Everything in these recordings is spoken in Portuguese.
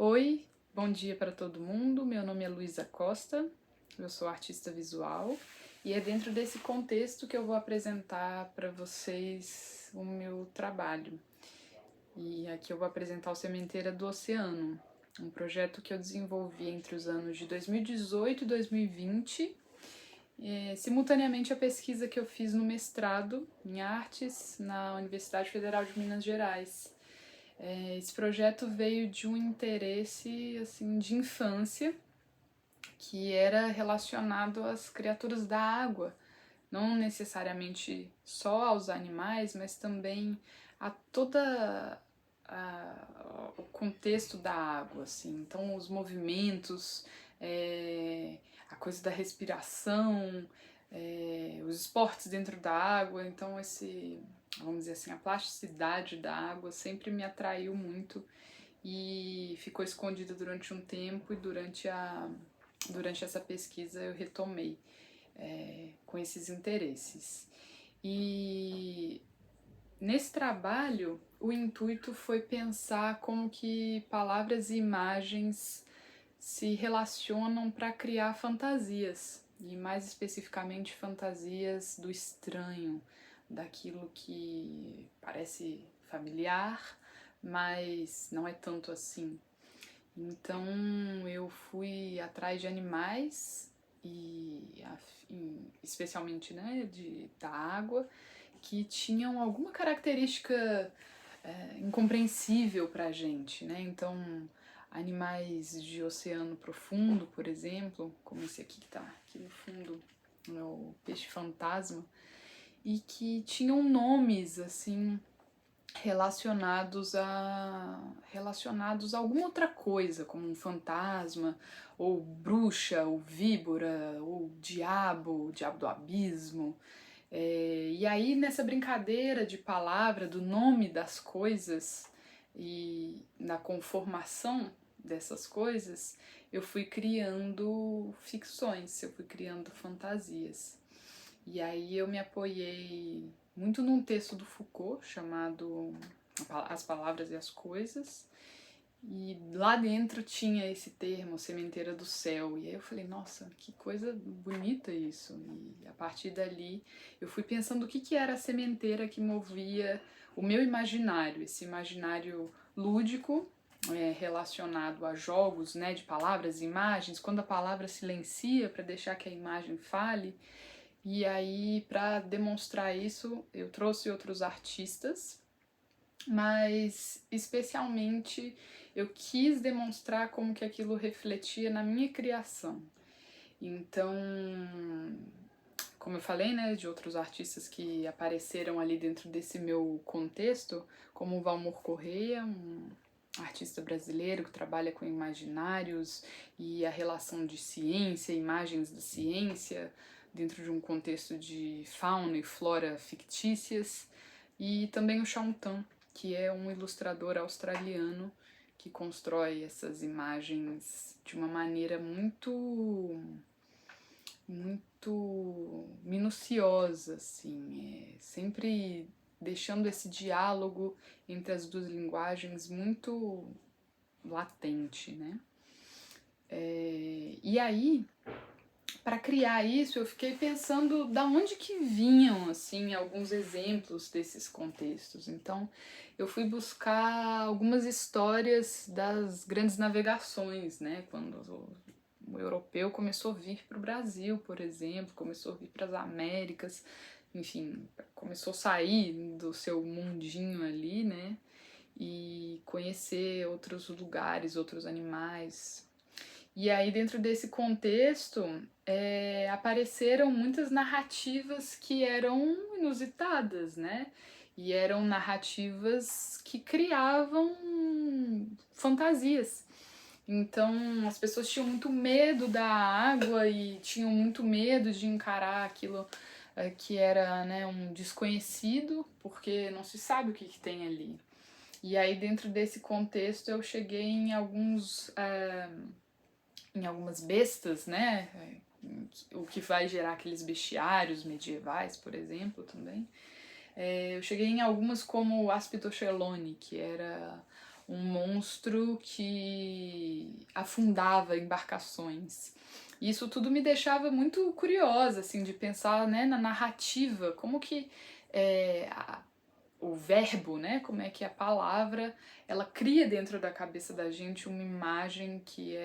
Oi, bom dia para todo mundo. Meu nome é Luísa Costa, eu sou artista visual e é dentro desse contexto que eu vou apresentar para vocês o meu trabalho. E aqui eu vou apresentar o Sementeira do Oceano, um projeto que eu desenvolvi entre os anos de 2018 e 2020, simultaneamente a pesquisa que eu fiz no mestrado em artes na Universidade Federal de Minas Gerais. Esse projeto veio de um interesse assim de infância que era relacionado às criaturas da água, não necessariamente só aos animais, mas também a toda o contexto da água, assim. Então os movimentos, a coisa da respiração, os esportes dentro da água, então vamos dizer assim, a plasticidade da água sempre me atraiu muito e ficou escondida durante um tempo e durante essa pesquisa eu retomei com esses interesses. E nesse trabalho, o intuito foi pensar como que palavras e imagens se relacionam para criar fantasias, e mais especificamente fantasias do estranho, daquilo que parece familiar, mas não é tanto assim. Então eu fui atrás de animais e especialmente da água que tinham alguma característica incompreensível pra gente, né? Então animais de oceano profundo, por exemplo, como esse aqui que tá aqui no fundo, é o peixe fantasma, e que tinham nomes assim relacionados a alguma outra coisa, como um fantasma, ou bruxa, ou víbora, ou o diabo do abismo. E aí, nessa brincadeira de palavra, do nome das coisas e na conformação dessas coisas, eu fui criando ficções, eu fui criando fantasias. E aí eu me apoiei muito num texto do Foucault chamado As Palavras e as Coisas, e lá dentro tinha esse termo, Sementeira do Céu, e aí eu falei, nossa, que coisa bonita isso. E a partir dali eu fui pensando o que era a sementeira que movia o meu imaginário, esse imaginário lúdico, relacionado a jogos, né, de palavras e imagens, quando a palavra silencia para deixar que a imagem fale. E aí, para demonstrar isso, eu trouxe outros artistas, mas especialmente eu quis demonstrar como que aquilo refletia na minha criação. Então, como eu falei, né, de outros artistas que apareceram ali dentro desse meu contexto, como o Valmor Correia, um artista brasileiro que trabalha com imaginários e a relação de ciência, imagens da ciência, dentro de um contexto de fauna e flora fictícias, e também o Shaun Tan, que é um ilustrador australiano que constrói essas imagens de uma maneira muito minuciosa, assim, sempre deixando esse diálogo entre as duas linguagens muito latente, né? E aí, para criar isso, eu fiquei pensando da onde que vinham, assim, alguns exemplos desses contextos. Então, eu fui buscar algumas histórias das grandes navegações, né? Quando o europeu começou a vir para o Brasil, por exemplo, começou a vir para as Américas, enfim, começou a sair do seu mundinho ali, né? E conhecer outros lugares, outros animais. E aí, dentro desse contexto, apareceram muitas narrativas que eram inusitadas, né? E eram narrativas que criavam fantasias. Então, as pessoas tinham muito medo da água e tinham muito medo de encarar aquilo que era, né, um desconhecido, porque não se sabe o que tem ali. E aí, dentro desse contexto, eu cheguei em algumas bestas, né? O que vai gerar aqueles bestiários medievais, por exemplo, também. Eu cheguei em algumas como o Aspidoscelone, que era um monstro que afundava embarcações. E isso tudo me deixava muito curiosa, assim, de pensar, né, na narrativa, como que o verbo, né, como é que a palavra, ela cria dentro da cabeça da gente uma imagem que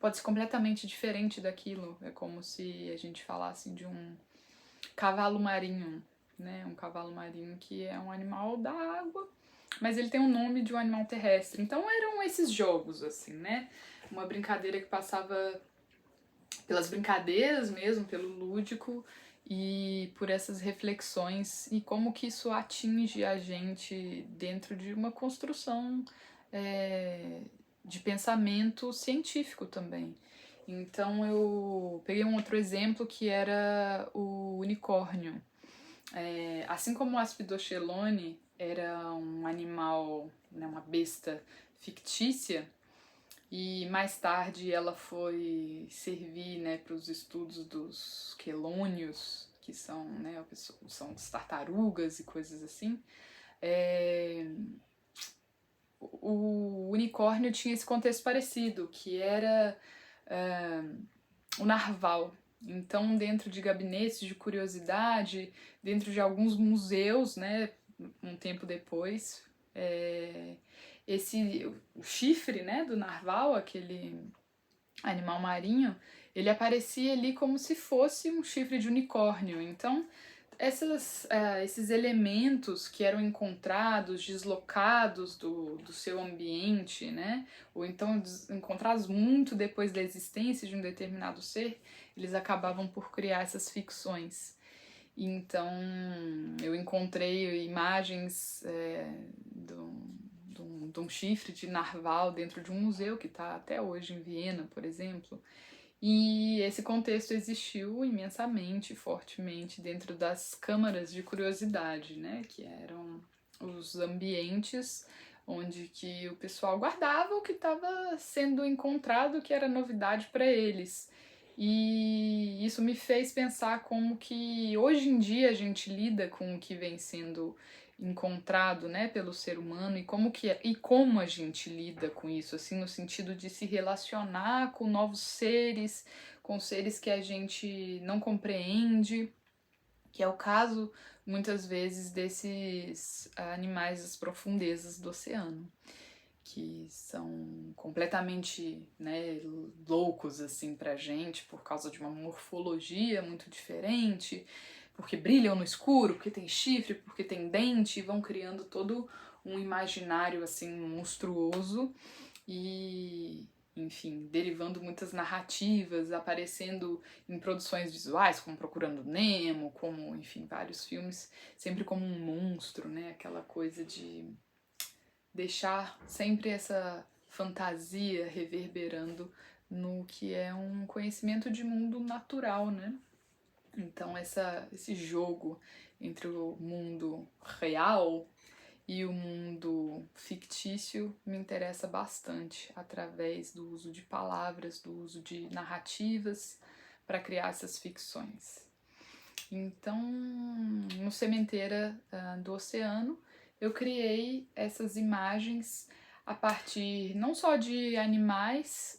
pode ser completamente diferente daquilo. É como se a gente falasse de um cavalo marinho, né, um cavalo marinho que é um animal da água, mas ele tem o nome de um animal terrestre. Então eram esses jogos, assim, né, uma brincadeira que passava pelas brincadeiras mesmo, pelo lúdico e por essas reflexões e como que isso atinge a gente dentro de uma construção de pensamento científico também. Então eu peguei um outro exemplo que era o unicórnio. Assim como o Aspidoscelone era um animal, né, uma besta fictícia, e mais tarde ela foi servir, né, para os estudos dos quelônios, que são, né, são tartarugas e coisas assim. O unicórnio tinha esse contexto parecido, que era o narval. Então, dentro de gabinetes de curiosidade, dentro de alguns museus, né, um tempo depois, o chifre, né, do narval, aquele animal marinho, ele aparecia ali como se fosse um chifre de unicórnio. Então, esses elementos que eram encontrados, deslocados do seu ambiente, né? Ou então encontrados muito depois da existência de um determinado ser, eles acabavam por criar essas ficções. Então, eu encontrei imagens de um chifre de narval dentro de um museu que está até hoje em Viena, por exemplo. E esse contexto existiu imensamente, fortemente dentro das câmaras de curiosidade, né? Que eram os ambientes onde que o pessoal guardava o que estava sendo encontrado, que era novidade para eles. E isso me fez pensar como que hoje em dia a gente lida com o que vem sendo encontrado, né, pelo ser humano e como a gente lida com isso, assim, no sentido de se relacionar com novos seres, com seres que a gente não compreende, que é o caso muitas vezes desses animais das profundezas do oceano, que são completamente, né, loucos assim pra gente por causa de uma morfologia muito diferente, porque brilham no escuro, porque tem chifre, porque tem dente, e vão criando todo um imaginário assim monstruoso e, enfim, derivando muitas narrativas, aparecendo em produções visuais, como Procurando Nemo, como, enfim, vários filmes, sempre como um monstro, né? Aquela coisa de deixar sempre essa fantasia reverberando no que é um conhecimento de mundo natural, né? Então esse jogo entre o mundo real e o mundo fictício me interessa bastante através do uso de palavras, do uso de narrativas para criar essas ficções. Então, no Sementeira do Oceano, eu criei essas imagens a partir não só de animais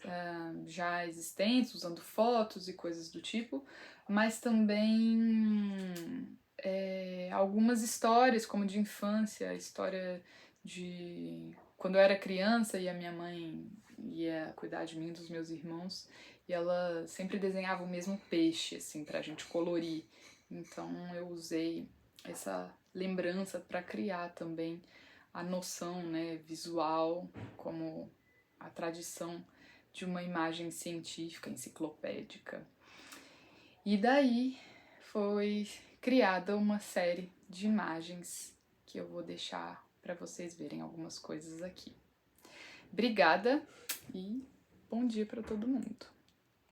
já existentes, usando fotos e coisas do tipo, mas também algumas histórias, como de infância, a história de quando eu era criança e a minha mãe ia cuidar de mim e dos meus irmãos, e ela sempre desenhava o mesmo peixe, assim, pra gente colorir. Então eu usei essa lembrança para criar também a noção, né, visual, como a tradição de uma imagem científica, enciclopédica. E daí foi criada uma série de imagens que eu vou deixar para vocês verem algumas coisas aqui. Obrigada e bom dia para todo mundo.